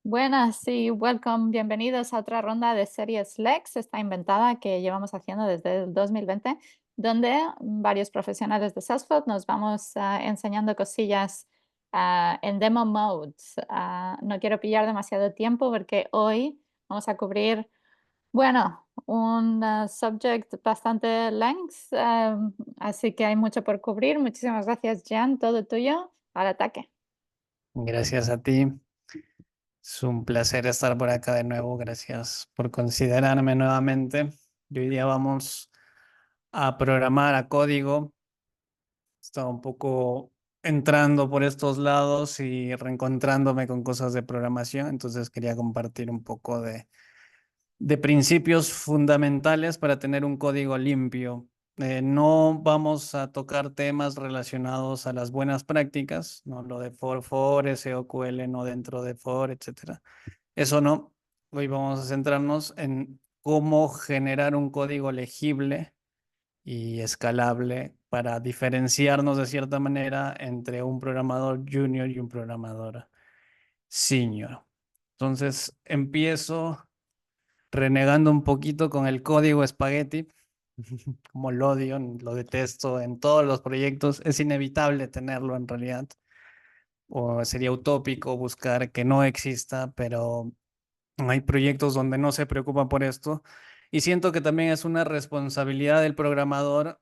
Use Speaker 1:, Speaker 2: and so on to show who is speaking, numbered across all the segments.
Speaker 1: Buenas, sí, welcome, bienvenidos a otra ronda de series Lex, esta inventada que llevamos haciendo desde el 2020, donde varios profesionales de Salesforce nos vamos enseñando cosillas en demo modes. No quiero pillar demasiado tiempo porque hoy vamos a cubrir, bueno, un subject bastante length, así que hay mucho por cubrir. Muchísimas gracias, Jan, todo tuyo, al ataque.
Speaker 2: Gracias a ti. Es un placer estar por acá de nuevo. Gracias por considerarme nuevamente. Y hoy día vamos a programar a código. Estaba un poco entrando por estos lados y reencontrándome con cosas de programación. Entonces quería compartir un poco de principios fundamentales para tener un código limpio. No vamos a tocar temas relacionados a las buenas prácticas, ¿no? Lo de for, SOQL, no dentro de for, etcétera. Eso no. Hoy vamos a centrarnos en cómo generar un código legible y escalable para diferenciarnos de cierta manera entre un programador junior y un programador senior. Entonces, empiezo renegando un poquito con el código espagueti, como lo odio, lo detesto en todos los proyectos. Es inevitable tenerlo en realidad, o sería utópico buscar que no exista, pero hay proyectos donde no se preocupan por esto. Y siento que también es una responsabilidad del programador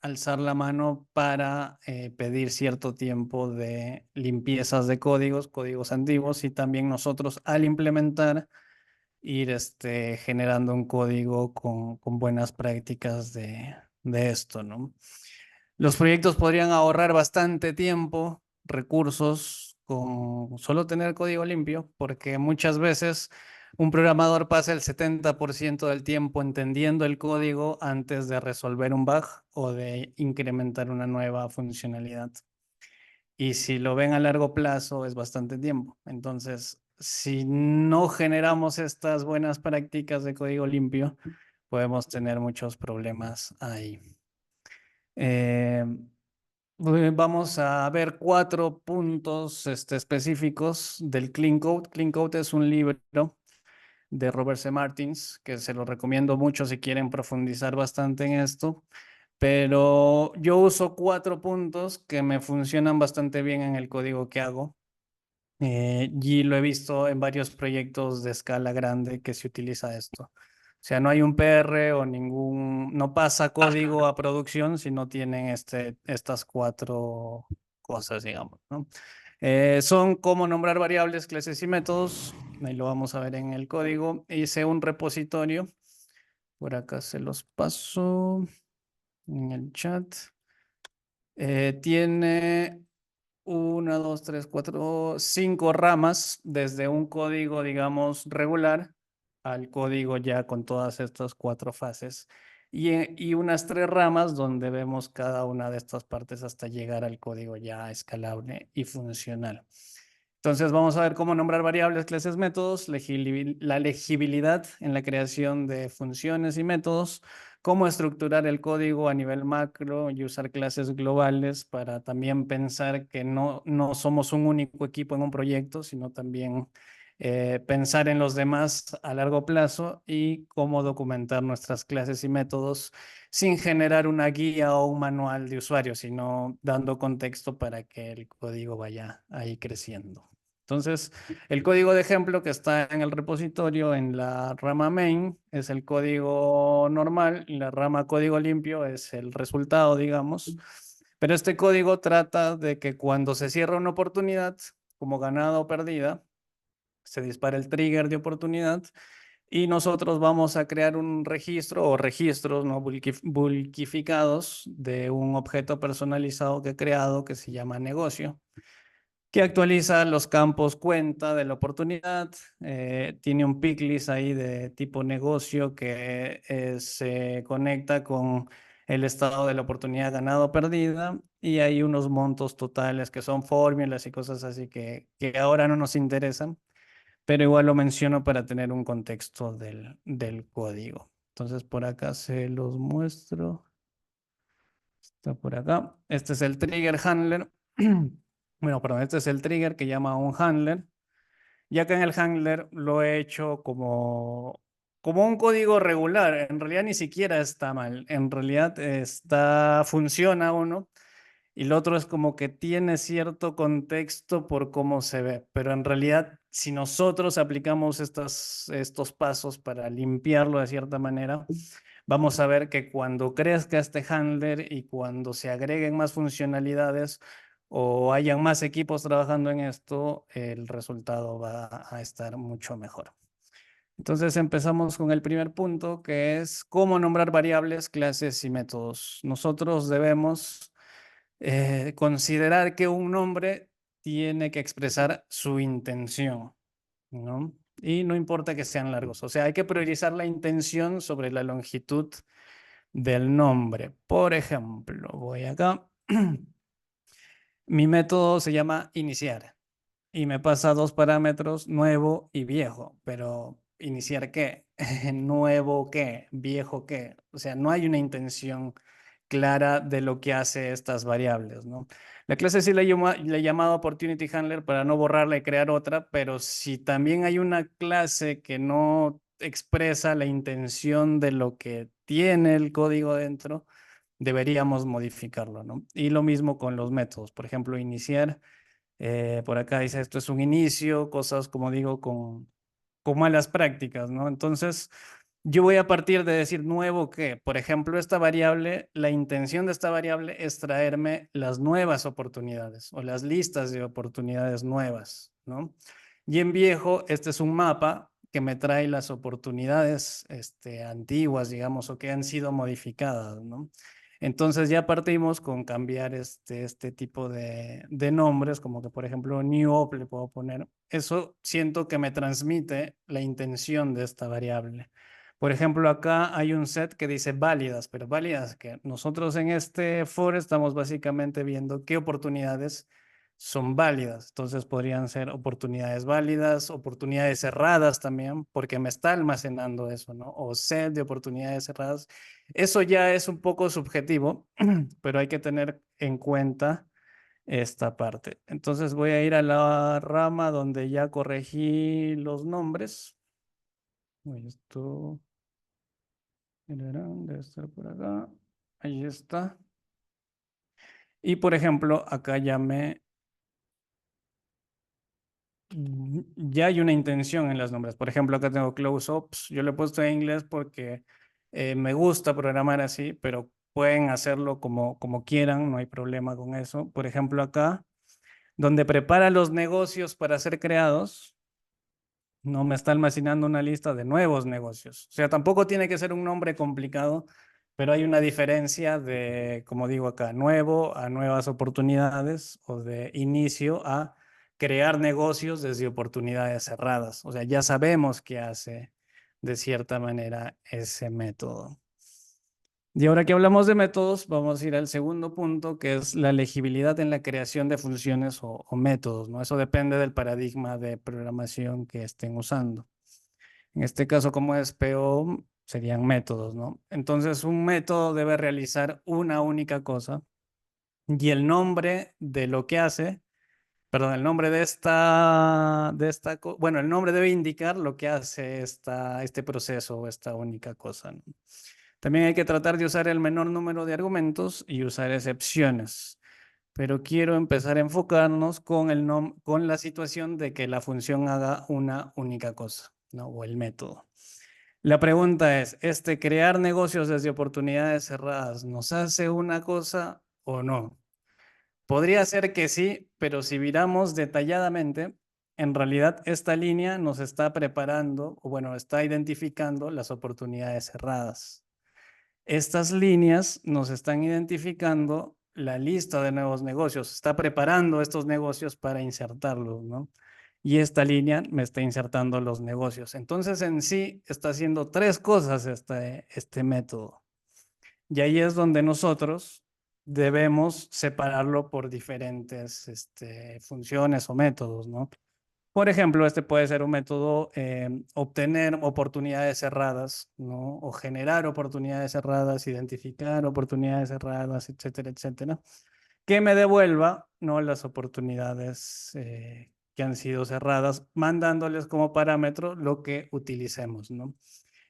Speaker 2: alzar la mano para pedir cierto tiempo de limpiezas de códigos antiguos, y también nosotros al implementar ir generando un código con buenas prácticas de esto, ¿no? Los proyectos podrían ahorrar bastante tiempo, recursos, con solo tener código limpio, porque muchas veces un programador pasa el 70% del tiempo entendiendo el código antes de resolver un bug o de incrementar una nueva funcionalidad. Y si lo ven a largo plazo, es bastante tiempo. Entonces, si no generamos estas buenas prácticas de código limpio, podemos tener muchos problemas ahí. Eh, Vamos a ver 4 puntos específicos del Clean Code. Clean Code es un libro de Robert C. Martins, que se lo recomiendo mucho si quieren profundizar bastante en esto. Pero yo uso 4 puntos que me funcionan bastante bien en el código que hago. Y lo he visto en varios proyectos de escala grande que se utiliza esto. O sea, no hay un PR o no pasa código a producción si no tienen estas 4 cosas, digamos, ¿no? Son cómo nombrar variables, clases y métodos. Ahí lo vamos a ver en el código. Hice un repositorio. Por acá se los paso en el chat. Tiene 5 ramas, desde un código, digamos, regular al código ya con todas estas 4 fases. Y unas 3 ramas donde vemos cada una de estas partes hasta llegar al código ya escalable y funcional. Entonces vamos a ver cómo nombrar variables, clases, métodos, la legibilidad en la creación de funciones y métodos, cómo estructurar el código a nivel macro y usar clases globales para también pensar que no somos un único equipo en un proyecto, sino también pensar en los demás a largo plazo, y cómo documentar nuestras clases y métodos sin generar una guía o un manual de usuario, sino dando contexto para que el código vaya ahí creciendo. Entonces, el código de ejemplo que está en el repositorio en la rama main es el código normal, y la rama código limpio es el resultado, digamos. Pero este código trata de que cuando se cierra una oportunidad, como ganada o perdida, se dispara el trigger de oportunidad, y nosotros vamos a crear un registro o registros, ¿no? Bulkificados de un objeto personalizado que he creado que se llama negocio, que actualiza los campos cuenta de la oportunidad. Tiene un picklist ahí de tipo negocio que se conecta con el estado de la oportunidad ganada o perdida, y hay unos montos totales que son fórmulas y cosas así que ahora no nos interesan, pero igual lo menciono para tener un contexto del código. Entonces por acá se los muestro. Está por acá. Este es el trigger handler. Bueno, perdón, este es el trigger que llama a un handler. Y acá en el handler lo he hecho como un código regular. En realidad ni siquiera está mal. En realidad funciona uno. Y lo otro es como que tiene cierto contexto por cómo se ve, pero en realidad si nosotros aplicamos estos pasos para limpiarlo de cierta manera, vamos a ver que cuando crezca este handler y cuando se agreguen más funcionalidades o hayan más equipos trabajando en esto, el resultado va a estar mucho mejor. Entonces empezamos con el primer punto, que es cómo nombrar variables, clases y métodos. Nosotros debemos considerar que un nombre tiene que expresar su intención, ¿no? Y no importa que sean largos, o sea, hay que priorizar la intención sobre la longitud del nombre. Por ejemplo, voy acá. Mi método se llama iniciar y me pasa dos parámetros, nuevo y viejo, pero ¿iniciar qué? ¿Nuevo qué? ¿Viejo qué? O sea, no hay una intención clara de lo que hace estas variables, ¿no? La clase sí le he llamado Opportunity Handler para no borrarla y crear otra, pero si también hay una clase que no expresa la intención de lo que tiene el código dentro, deberíamos modificarlo, ¿no? Y lo mismo con los métodos, por ejemplo, iniciar. Por acá dice esto es un inicio, cosas como digo con malas prácticas, ¿no? Entonces, yo voy a partir de decir nuevo que, por ejemplo, esta variable, la intención de esta variable es traerme las nuevas oportunidades o las listas de oportunidades nuevas, ¿no? Y en viejo, este es un mapa que me trae las oportunidades antiguas, digamos, o que han sido modificadas, ¿no? Entonces ya partimos con cambiar este tipo de nombres, como que por ejemplo new op le puedo poner. Eso siento que me transmite la intención de esta variable. Por ejemplo, acá hay un set que dice válidas, pero válidas que nosotros en este for estamos básicamente viendo qué oportunidades son válidas. Entonces podrían ser oportunidades válidas, oportunidades cerradas también, porque me está almacenando eso, ¿no? O set de oportunidades cerradas. Eso ya es un poco subjetivo, pero hay que tener en cuenta esta parte. Entonces voy a ir a la rama donde ya corregí los nombres. Esto debe estar por acá. Ahí está. Y por ejemplo, acá ya hay una intención en los nombres. Por ejemplo, acá tengo close-ups. Yo lo he puesto en inglés porque me gusta programar así, pero pueden hacerlo como quieran, no hay problema con eso. Por ejemplo, acá, donde prepara los negocios para ser creados, no me está almacenando una lista de nuevos negocios. O sea, tampoco tiene que ser un nombre complicado, pero hay una diferencia de, como digo acá, nuevo a nuevas oportunidades o de inicio a crear negocios desde oportunidades cerradas. O sea, ya sabemos qué hace de cierta manera ese método. Y ahora que hablamos de métodos, vamos a ir al segundo punto, que es la legibilidad en la creación de funciones o métodos, ¿no? Eso depende del paradigma de programación que estén usando. En este caso, como es PO, serían métodos, ¿no? Entonces, un método debe realizar una única cosa y el nombre de lo que hace, perdón, el nombre bueno, el nombre debe indicar lo que hace este proceso o esta única cosa, ¿no? También hay que tratar de usar el menor número de argumentos y usar excepciones. Pero quiero empezar a enfocarnos con la situación de que la función haga una única cosa, ¿no? O el método. La pregunta es, crear negocios desde oportunidades cerradas, ¿nos hace una cosa o no? Podría ser que sí, pero si miramos detalladamente, en realidad esta línea nos está preparando, o bueno, está identificando las oportunidades cerradas. Estas líneas nos están identificando la lista de nuevos negocios, está preparando estos negocios para insertarlos, ¿no? Y esta línea me está insertando los negocios. Entonces, en sí, está haciendo tres cosas este método. Y ahí es donde nosotros debemos separarlo por diferentes funciones o métodos, ¿no? Por ejemplo, este puede ser un método obtener oportunidades cerradas, ¿no? O generar oportunidades cerradas, identificar oportunidades cerradas, etcétera, etcétera, que me devuelva, ¿no? Las oportunidades que han sido cerradas, mandándoles como parámetro lo que utilicemos, ¿no?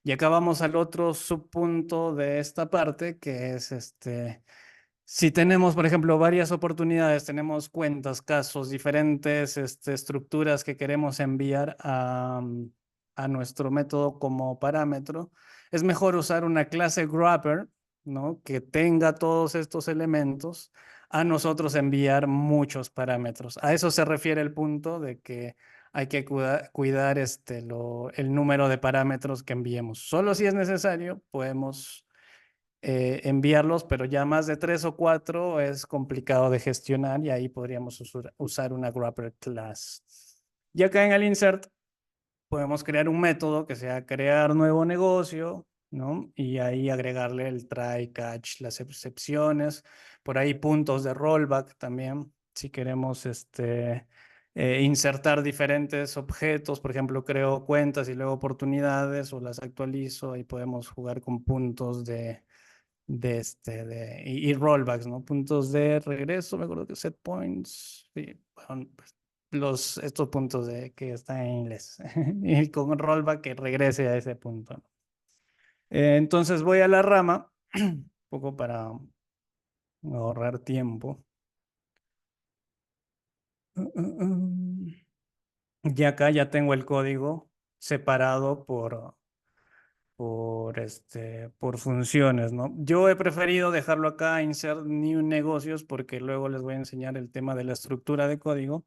Speaker 2: Y acá vamos al otro subpunto de esta parte, que es si tenemos, por ejemplo, varias oportunidades, tenemos cuentas, casos, diferentes estructuras que queremos enviar a nuestro método como parámetro, es mejor usar una clase wrapper, ¿no? Que tenga todos estos elementos a nosotros enviar muchos parámetros. A eso se refiere el punto de que hay que cuidar el número de parámetros que enviemos. Solo si es necesario, podemos enviarlos, pero ya más de 3 o 4 es complicado de gestionar y ahí podríamos usar una wrapper class. Y acá en el insert podemos crear un método que sea crear nuevo negocio, ¿no? Y ahí agregarle el try, catch, las excepciones, por ahí puntos de rollback también, si queremos insertar diferentes objetos, por ejemplo, creo cuentas y luego oportunidades o las actualizo y podemos jugar con puntos y rollbacks, ¿no? Puntos de regreso, me acuerdo que set points, sí, bueno, pues, estos puntos que están en inglés, y con rollback que regrese a ese punto, ¿no? Entonces voy a la rama, un poco para ahorrar tiempo. Y acá ya tengo el código separado por funciones, ¿no? Yo he preferido dejarlo acá, insert new negocios, porque luego les voy a enseñar el tema de la estructura de código.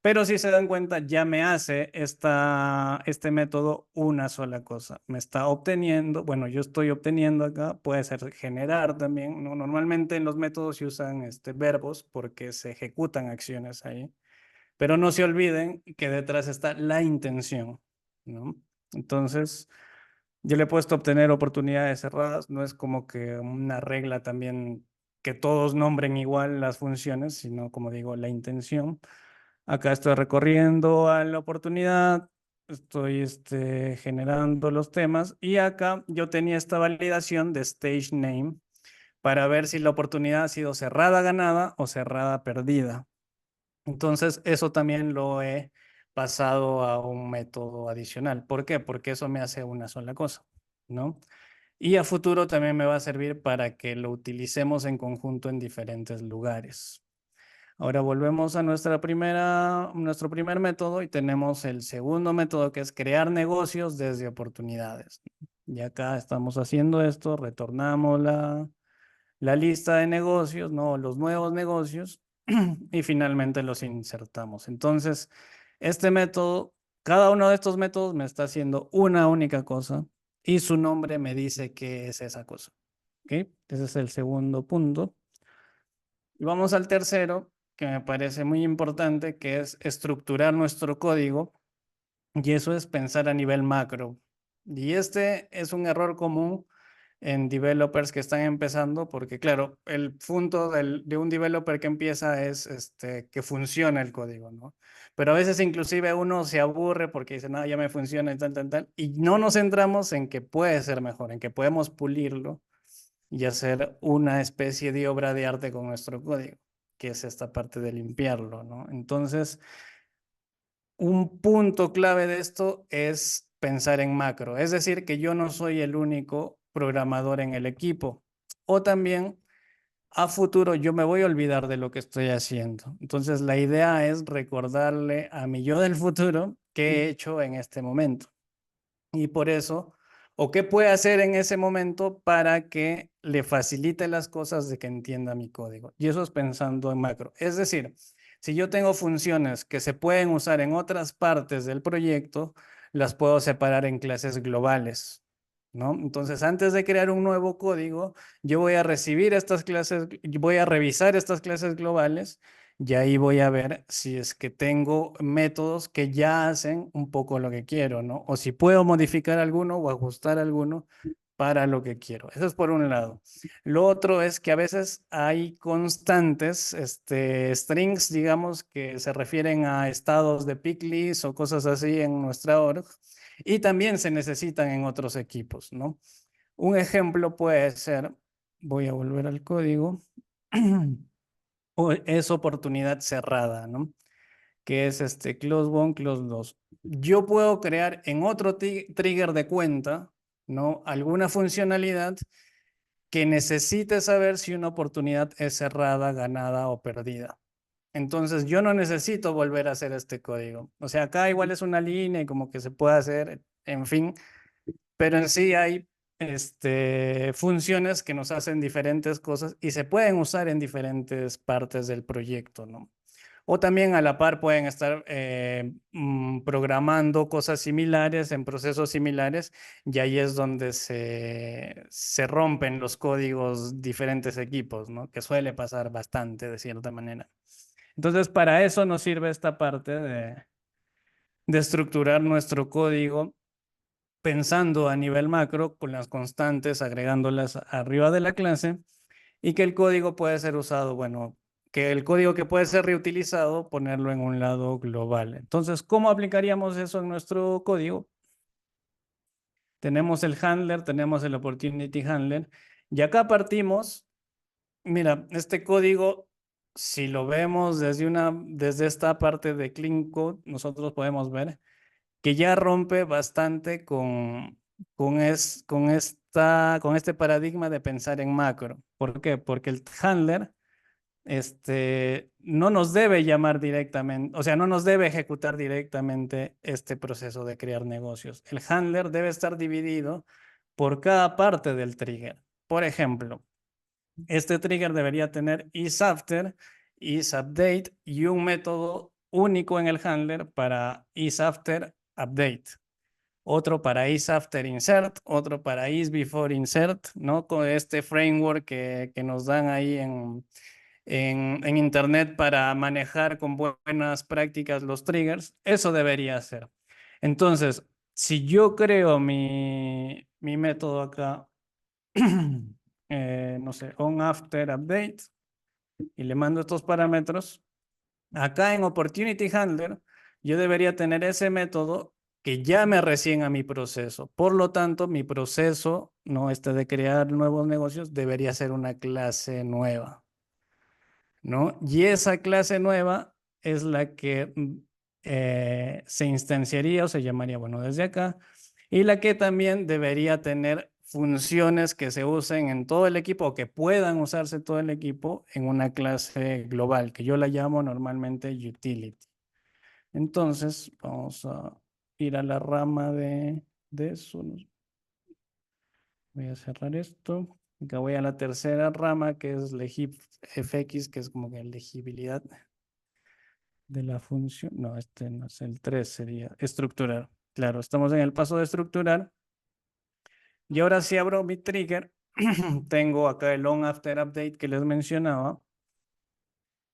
Speaker 2: Pero si se dan cuenta, ya me hace este método una sola cosa. Me está obteniendo, bueno, yo estoy obteniendo acá, puede ser generar también, ¿no? Normalmente en los métodos se usan verbos porque se ejecutan acciones ahí. Pero no se olviden que detrás está la intención, ¿no? Entonces, yo le he puesto obtener oportunidades cerradas, no es como que una regla también que todos nombren igual las funciones, sino como digo, la intención. Acá estoy recorriendo a la oportunidad, estoy generando los temas y acá yo tenía esta validación de stage name para ver si la oportunidad ha sido cerrada ganada o cerrada perdida. Entonces, eso también lo he pasado a un método adicional. ¿Por qué? Porque eso me hace una sola cosa, ¿no? Y a futuro también me va a servir para que lo utilicemos en conjunto en diferentes lugares. Ahora volvemos a nuestro primer método y tenemos el segundo método que es crear negocios desde oportunidades. Y acá estamos haciendo esto, retornamos la lista de negocios, ¿no? Los nuevos negocios y finalmente los insertamos. Entonces, este método, cada uno de estos métodos me está haciendo una única cosa y su nombre me dice qué es esa cosa. ¿Ok? Ese es el segundo punto. Y vamos al tercero, que me parece muy importante, que es estructurar nuestro código. Y eso es pensar a nivel macro. Y este es un error común en developers que están empezando, porque claro, el punto de un developer que empieza es que funcione el código, ¿no? Pero a veces inclusive uno se aburre porque dice, no, ya me funciona y tal, tal, tal, y no nos centramos en que puede ser mejor, en que podemos pulirlo y hacer una especie de obra de arte con nuestro código, que es esta parte de limpiarlo, ¿no? Entonces, un punto clave de esto es pensar en macro, es decir, que yo no soy el único programador en el equipo. O también a futuro yo me voy a olvidar de lo que estoy haciendo. Entonces la idea es recordarle a mi yo del futuro qué he hecho en este momento. Y por eso, o qué puede hacer en ese momento para que le facilite las cosas de que entienda mi código. Y eso es pensando en macro. Es decir, si yo tengo funciones que se pueden usar en otras partes del proyecto, las puedo separar en clases globales, ¿no? Entonces, antes de crear un nuevo código, yo voy a recibir estas clases, voy a revisar estas clases globales y ahí voy a ver si es que tengo métodos que ya hacen un poco lo que quiero, ¿no? O si puedo modificar alguno o ajustar alguno para lo que quiero. Eso es por un lado. Lo otro es que a veces hay constantes, strings, digamos, que se refieren a estados de pick list o cosas así en nuestra org y también se necesitan en otros equipos, ¿no? Un ejemplo puede ser, voy a volver al código, o es oportunidad cerrada, ¿no? que es este close one, close dos. Yo puedo crear en otro trigger de cuenta, ¿no? Alguna funcionalidad que necesite saber si una oportunidad es cerrada, ganada o perdida. Entonces yo no necesito volver a hacer este código. O sea, acá igual es una línea y como que se puede hacer, en fin, pero en sí hay funciones que nos hacen diferentes cosas y se pueden usar en diferentes partes del proyecto, ¿no? O también a la par pueden estar programando cosas similares en procesos similares y ahí es donde se rompen los códigos diferentes equipos, ¿no? Que suele pasar bastante de cierta manera. Entonces, para eso nos sirve esta parte de estructurar nuestro código pensando a nivel macro con las constantes, agregándolas arriba de la clase y que el código puede ser usado, bueno, que el código que puede ser reutilizado, ponerlo en un lado global. Entonces, ¿cómo aplicaríamos eso en nuestro código? Tenemos el handler, tenemos el opportunity handler y acá partimos. Mira, este código, si lo vemos desde esta parte de clean code, nosotros podemos ver que ya rompe bastante con este paradigma de pensar en macro. ¿Por qué? Porque el handler no nos debe llamar directamente, o sea, no nos debe ejecutar directamente este proceso de crear negocios. El handler debe estar dividido por cada parte del trigger. Por ejemplo, este trigger debería tener isAfter, isUpdate y un método único en el handler para isAfter update. Otro para isAfterInsert, otro para isBeforeInsert, ¿no? Con este framework que nos dan ahí en Internet para manejar con buenas prácticas los triggers. Eso debería ser. Entonces, si yo creo mi método acá, no sé, onAfterUpdate, y le mando estos parámetros, acá en Opportunity Handler, yo debería tener ese método que llame recién a mi proceso. Por lo tanto, mi proceso, no de crear nuevos negocios, debería ser una clase nueva, ¿no? Y esa clase nueva es la que se instanciaría o se llamaría, bueno, desde acá, y la que también debería tener funciones que se usen en todo el equipo o que puedan usarse todo el equipo en una clase global, que yo la llamo normalmente utility. Entonces, vamos a ir a la rama de eso. Voy a cerrar esto. Acá voy a la tercera rama, que es legifx, que es como que legibilidad de la función. No, este no es el 3, sería estructurar. Claro, estamos en el paso de estructurar. Y ahora si abro mi trigger, tengo acá el onAfterUpdate que les mencionaba.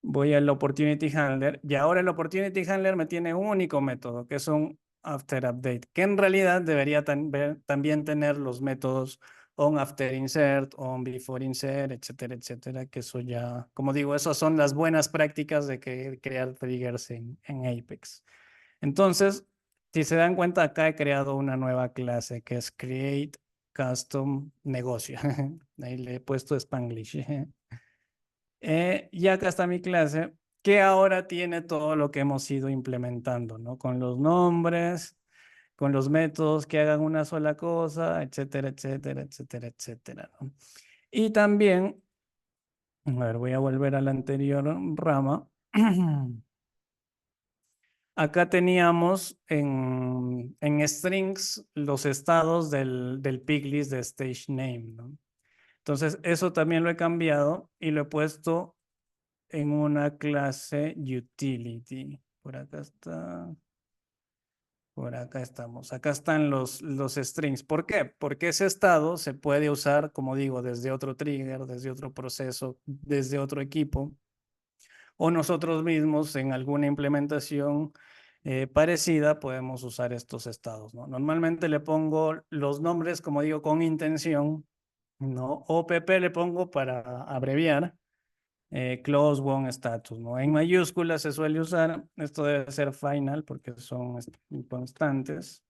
Speaker 2: Voy al Opportunity Handler y ahora el Opportunity Handler me tiene un único método, que es un AfterUpdate, que en realidad debería también tener los métodos onAfterInsert, onBeforeInsert, etcétera, etcétera, que eso ya, como digo, esas son las buenas prácticas de crear triggers en Apex. Entonces, si se dan cuenta, acá he creado una nueva clase que es Create Custom Negocio. Ahí le he puesto Spanglish. Y acá está mi clase, que ahora tiene todo lo que hemos ido implementando, ¿no? Con los nombres, con los métodos que hagan una sola cosa, etcétera, etcétera, etcétera, etcétera, ¿no? Y también, a ver, voy a volver a la anterior rama. Acá teníamos en strings los estados del piglist de stage name, ¿no? Entonces, eso también lo he cambiado y lo he puesto en una clase utility. Por acá está. Por acá estamos. Acá están los strings. ¿Por qué? Porque ese estado se puede usar, como digo, desde otro trigger, desde otro proceso, desde otro equipo, o nosotros mismos en alguna implementación parecida podemos usar estos estados, ¿no? Normalmente le pongo los nombres, como digo, con intención, ¿no? OPP le pongo para abreviar. Close one status, ¿no? En mayúsculas se suele usar, esto debe ser final porque son constantes.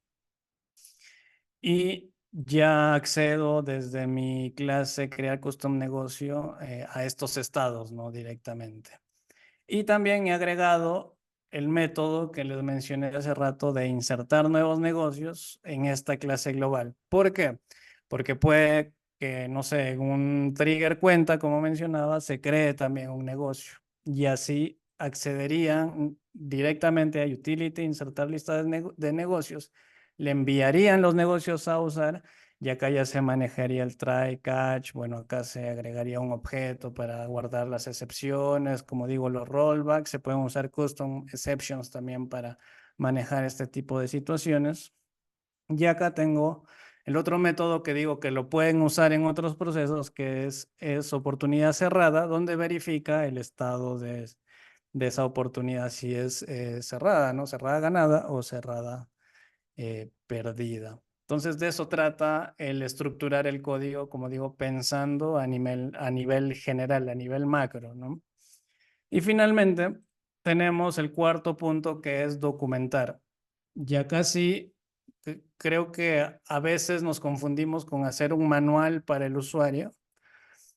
Speaker 2: Y ya accedo desde mi clase crear custom negocio a estos estados, ¿no? Directamente. Y también he agregado el método que les mencioné hace rato de insertar nuevos negocios en esta clase global. ¿Por qué? Porque puede que, no sé, en un trigger cuenta, como mencionaba, se cree también un negocio y así accederían directamente a utility, insertar lista de negocios, le enviarían los negocios a usar y acá ya se manejaría el try catch. Bueno, acá se agregaría un objeto para guardar las excepciones. Como digo, los rollbacks, se pueden usar custom exceptions también para manejar este tipo de situaciones. Y acá tengo el otro método que digo que lo pueden usar en otros procesos, que es oportunidad cerrada, donde verifica el estado de esa oportunidad, si es cerrada, ¿no? Cerrada ganada o cerrada perdida. Entonces, de eso trata el estructurar el código, como digo, pensando a nivel general, a nivel macro, ¿no? Y finalmente, tenemos el cuarto punto, que es documentar. Ya casi creo que a veces nos confundimos con hacer un manual para el usuario,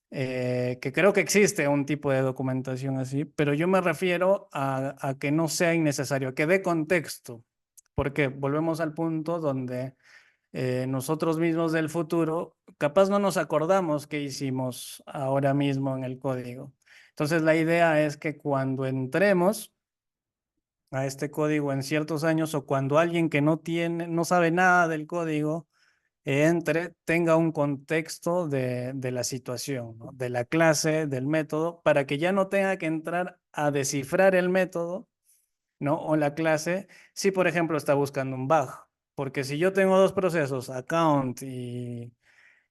Speaker 2: que creo que existe un tipo de documentación así, pero yo me refiero a que no sea innecesario, a que dé contexto, porque volvemos al punto donde nosotros mismos del futuro, capaz no nos acordamos qué hicimos ahora mismo en el código. Entonces la idea es que cuando entremos a este código en ciertos años o cuando alguien que no sabe nada del código entre, tenga un contexto de la situación, ¿no? De la clase, del método, para que ya no tenga que entrar a descifrar el método, ¿no? O la clase, si por ejemplo está buscando un bug. Porque si yo tengo dos procesos, account y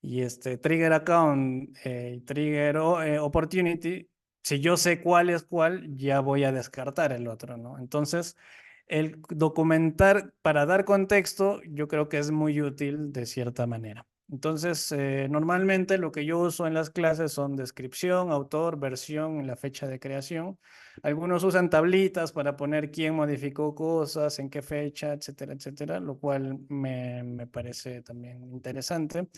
Speaker 2: este trigger account y trigger opportunity, si yo sé cuál es cuál, ya voy a descartar el otro, ¿no? Entonces, el documentar para dar contexto, yo creo que es muy útil de cierta manera. Entonces, normalmente lo que yo uso en las clases son descripción, autor, versión, la fecha de creación. Algunos usan tablitas para poner quién modificó cosas, en qué fecha, etcétera, etcétera, lo cual me parece también interesante.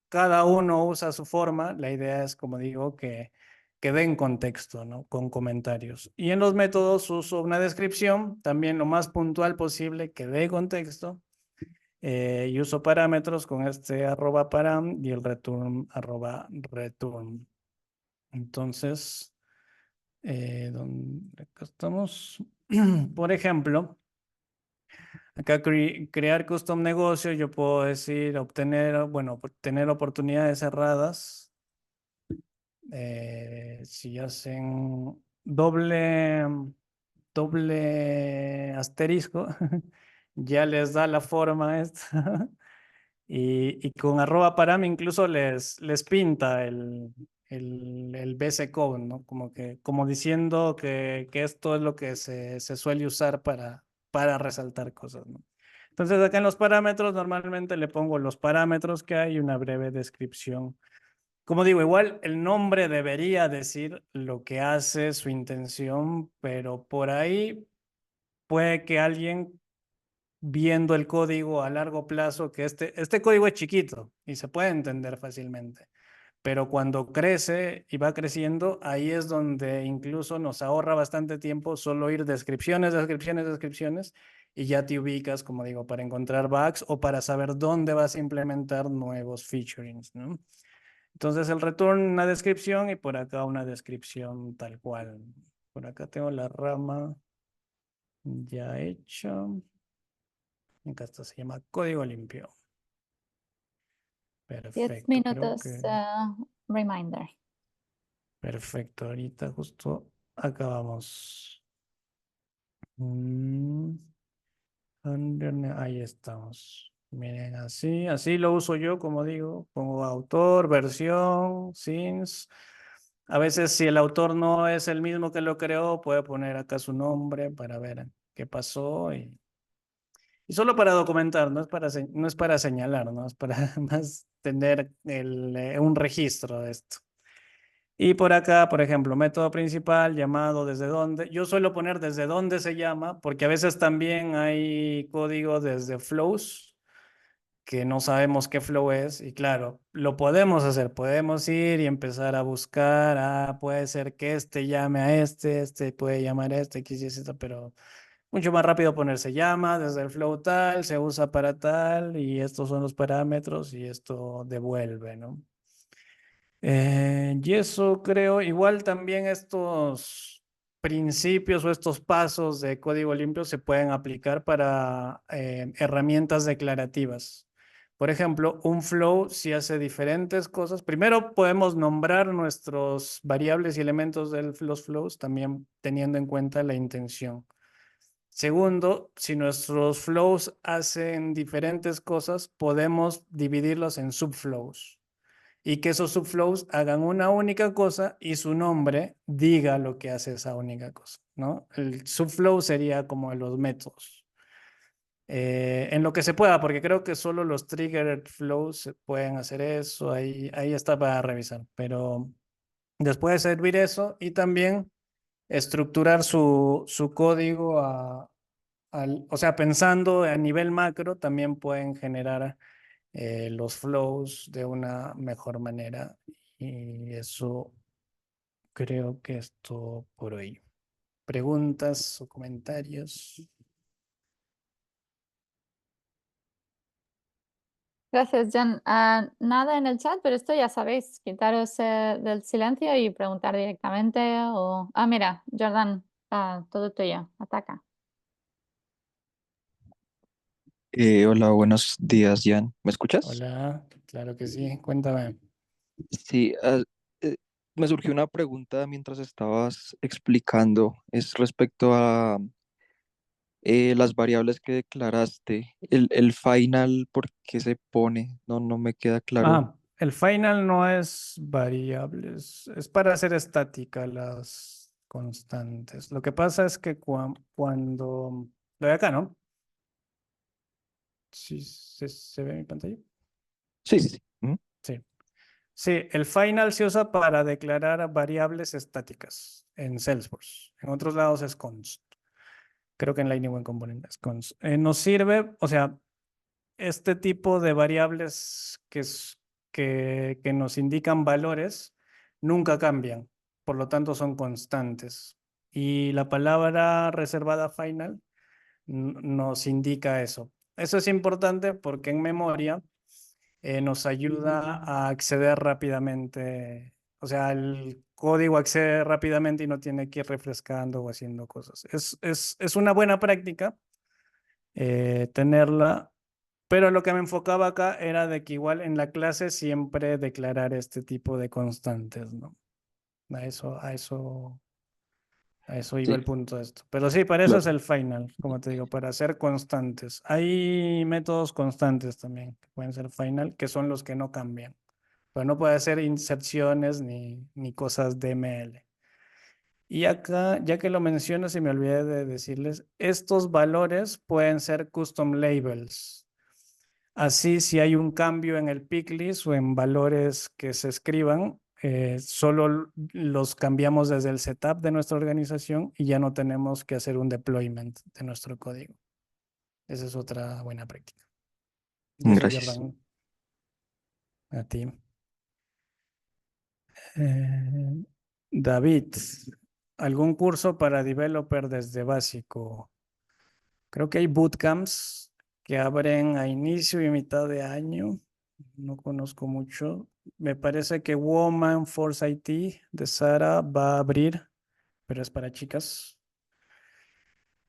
Speaker 2: Cada uno usa su forma. La idea es, como digo, que den contexto, ¿no? Con comentarios. Y en los métodos uso una descripción, también lo más puntual posible, que dé contexto. Y uso parámetros con este arroba param y el return arroba return. Entonces, acá estamos. Por ejemplo, acá crear custom negocio, yo puedo decir obtener, bueno, tener oportunidades cerradas. Si hacen doble asterisco, ya les da la forma esta. Y con arroba param incluso les pinta el BC Code, ¿no? Como diciendo que esto es lo que se suele usar para resaltar cosas, ¿no? Entonces acá en los parámetros normalmente le pongo los parámetros que hay y una breve descripción. Como digo, igual el nombre debería decir lo que hace, su intención, pero por ahí puede que alguien viendo el código a largo plazo, que este código es chiquito y se puede entender fácilmente, pero cuando crece y va creciendo, ahí es donde incluso nos ahorra bastante tiempo solo ir descripciones, descripciones, descripciones, y ya te ubicas, como digo, para encontrar bugs o para saber dónde vas a implementar nuevos featurings, ¿no? Entonces el return, una descripción y por acá una descripción tal cual. Por acá tengo la rama ya hecha. Acá esto se llama código limpio.
Speaker 1: 10
Speaker 2: Perfecto, creo
Speaker 1: minutos
Speaker 2: que
Speaker 1: reminder.
Speaker 2: perfecto. Ahorita justo acabamos. Mm, ahí estamos. Miren, así lo uso yo, como digo, pongo autor, versión, since. A veces si el autor no es el mismo que lo creó, puede poner acá su nombre para ver qué pasó y solo para documentar, no es para señalar, ¿no? Es para más tener un registro de esto. Y por acá, por ejemplo, método principal, llamado desde dónde. Yo suelo poner desde dónde se llama, porque a veces también hay código desde flows, que no sabemos qué flow es. Y claro, lo podemos hacer, podemos ir y empezar a buscar, puede ser que este llame a este puede llamar a este, X y Z, pero mucho más rápido ponerse llama desde el flow tal, se usa para tal y estos son los parámetros y esto devuelve, ¿no? Y eso creo, igual también estos principios o estos pasos de código limpio se pueden aplicar para herramientas declarativas. Por ejemplo, un flow si hace diferentes cosas. Primero podemos nombrar nuestros variables y elementos de los flows también teniendo en cuenta la intención. Segundo, si nuestros flows hacen diferentes cosas, podemos dividirlos en subflows y que esos subflows hagan una única cosa y su nombre diga lo que hace esa única cosa, ¿no? El subflow sería como los métodos. En lo que se pueda, porque creo que solo los triggered flows pueden hacer eso, ahí está para revisar, pero después de servir eso y también estructurar su código o sea, pensando a nivel macro, también pueden generar los flows de una mejor manera. Y eso creo que es todo por hoy. ¿Preguntas o comentarios?
Speaker 1: Gracias, Jan. Nada en el chat, pero esto ya sabéis, quitaros del silencio y preguntar directamente o... Ah, mira, Jordan, todo tuyo, ataca.
Speaker 3: Hola, buenos días, Jan. ¿Me escuchas?
Speaker 2: Hola, claro que sí. Cuéntame.
Speaker 3: Sí, eh, me surgió una pregunta mientras estabas explicando. Es respecto a las variables que declaraste. El final, ¿por qué se pone? No, no me queda claro.
Speaker 2: El final no es variables, es para hacer estática las constantes. Lo que pasa es que cuando... Lo de acá, ¿no? Sí, se ve mi pantalla.
Speaker 3: Sí, sí, sí. Ujú.
Speaker 2: Sí. Sí, el final se usa para declarar variables estáticas en Salesforce. En otros lados es const. Creo que en Lightning One Component es const. Nos sirve, o sea, este tipo de variables que nos indican valores nunca cambian, por lo tanto son constantes. Y la palabra reservada final nos indica eso. Eso es importante porque en memoria nos ayuda a acceder rápidamente. O sea, el código accede rápidamente y no tiene que ir refrescando o haciendo cosas. Es una buena práctica tenerla, pero lo que me enfocaba acá era de que igual en la clase siempre declarar este tipo de constantes, ¿no? A eso, a eso, a eso iba
Speaker 3: Sí,
Speaker 2: el punto de esto. Pero sí, para eso es
Speaker 3: claro.
Speaker 2: el final, como te digo, para hacer constantes. Hay métodos constantes también, que pueden ser final, que son los que no cambian. Pero no puede hacer inserciones ni cosas DML. Y acá, ya que lo menciono, se me olvidé de decirles, estos valores pueden ser custom labels. Así, si hay un cambio en el picklist o en valores que se escriban, solo los cambiamos desde el setup de nuestra organización y ya no tenemos que hacer un deployment de nuestro código. Esa es otra buena práctica. Y eso,
Speaker 3: Gracias.
Speaker 2: Jordan, a ti. Eh, David, ¿algún curso para developer desde básico? Creo que hay bootcamps que abren a inicio y mitad de año. No conozco mucho. Me parece que Woman Force IT de Sara va a abrir, pero es para chicas.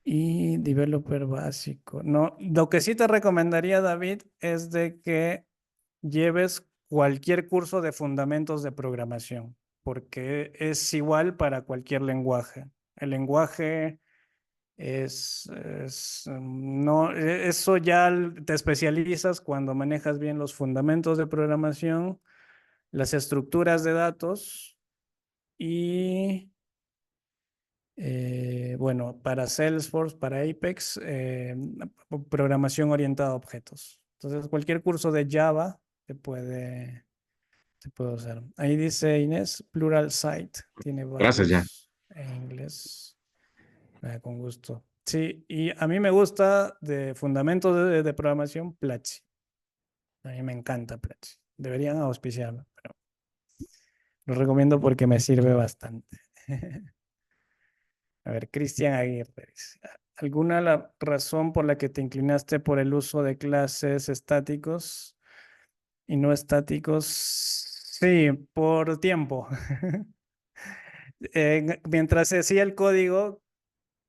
Speaker 2: Y developer básico. No, lo que sí te recomendaría, David, es de que lleves cualquier curso de fundamentos de programación, porque es igual para cualquier lenguaje. El lenguaje no, eso ya te especializas cuando manejas bien los fundamentos de programación, las estructuras de datos y, bueno, para Salesforce, para Apex, programación orientada a objetos. Entonces, cualquier curso de Java te puede usar. Ahí dice Inés, Plural Site, tiene
Speaker 4: Gracias, Jan.
Speaker 2: varios en inglés. Con gusto. Sí, y a mí me gusta de fundamentos de programación Platzi. A mí me encanta Platzi. Deberían auspiciarlo, pero lo recomiendo porque me sirve bastante. A ver, Cristian Aguirre dice, ¿alguna razón por la que te inclinaste por el uso de clases estáticos y no estáticos? Sí, por tiempo. Mientras hacía el código,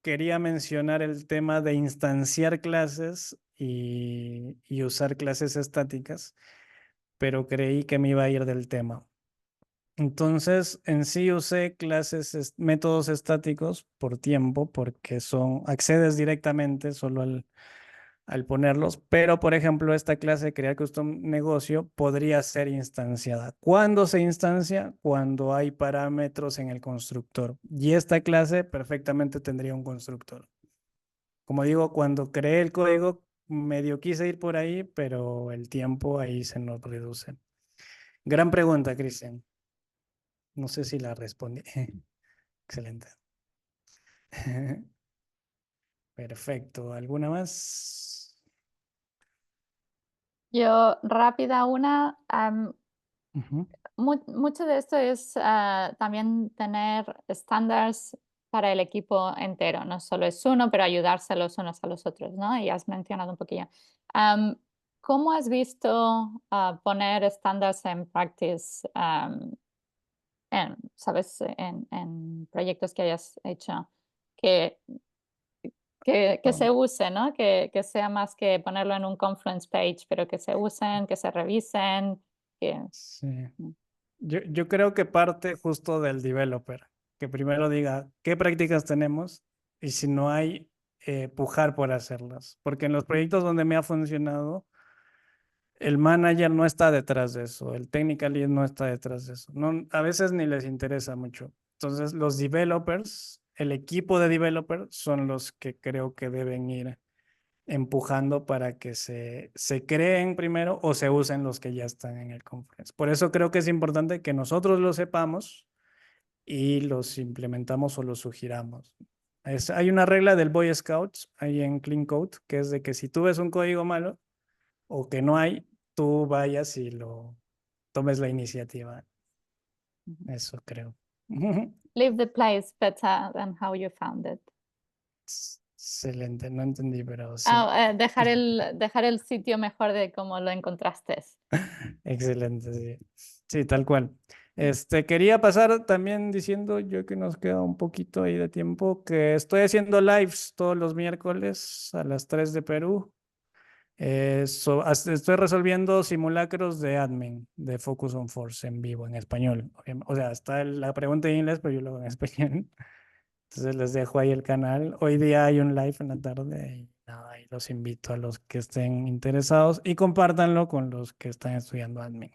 Speaker 2: quería mencionar el tema de instanciar clases y usar clases estáticas, pero creí que me iba a ir del tema. Entonces, en sí usé métodos estáticos por tiempo, porque accedes directamente solo al ponerlos, pero por ejemplo, esta clase de crear custom negocio podría ser instanciada. ¿Cuándo se instancia? Cuando hay parámetros en el constructor. Y esta clase perfectamente tendría un constructor. Como digo, cuando creé el código, medio quise ir por ahí, pero el tiempo ahí se nos reduce. Gran pregunta, Cristian. No sé si la respondí. Excelente. Perfecto. ¿Alguna más?
Speaker 1: Yo, rápida una,
Speaker 2: Ujú.
Speaker 1: mucho de esto es también tener estándares para el equipo entero, no solo es uno, pero ayudarse los unos a los otros, ¿no? Y has mencionado un poquillo. Am, ¿Cómo has visto poner estándares en practice, sabes, en proyectos que hayas hecho? Que que se use, ¿no? Que sea más que ponerlo en un Confluence page, pero que se usen, que se revisen, que
Speaker 2: Sí.
Speaker 1: mm,
Speaker 2: Yo creo que parte justo del developer, que primero diga qué prácticas tenemos y si no hay, pujar por hacerlas. Porque en los proyectos donde me ha funcionado, el manager no está detrás de eso, el technical lead no está detrás de eso. No, a veces ni les interesa mucho. Entonces, los developers, el equipo de developers son los que creo que deben ir empujando para que se creen primero o se usen los que ya están en el conference. Por eso creo que es importante que nosotros lo sepamos y los implementamos o los sugiramos. Hay una regla del Boy Scouts ahí en Clean Code, que es de que si tú ves un código malo o que no hay, tú vayas y lo tomes la iniciativa.
Speaker 1: ujú.
Speaker 2: Eso creo.
Speaker 1: Leave the place better than how you found it.
Speaker 2: Excelente, no entendí, pero sí.
Speaker 1: Dejar el sitio mejor de cómo lo encontraste.
Speaker 2: Excelente, sí. Sí, tal cual. Quería pasar también diciendo yo que nos queda un poquito ahí de tiempo, que estoy haciendo lives todos los miércoles a las 3 de Perú. Estoy resolviendo simulacros de admin, de Focus on Force en vivo, en español. O sea, está la pregunta en inglés, pero yo lo hago en español. Entonces les dejo ahí el canal. Hoy día hay un live en la tarde y nada, y los invito a los que estén interesados y compártanlo con los que están estudiando admin.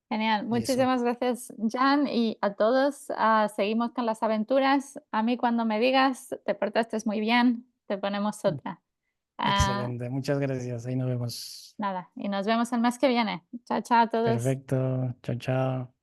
Speaker 1: Genial.
Speaker 2: Y eso,
Speaker 1: Muchísimas gracias, Jan, y a todos. Seguimos con las aventuras. A mí cuando me digas, te portaste muy bien, te ponemos otra.
Speaker 2: excelente. Muchas gracias. Ahí nos vemos.
Speaker 1: Nada, y nos vemos el mes que viene. Chao, chao a todos.
Speaker 2: Perfecto. Chao, chao.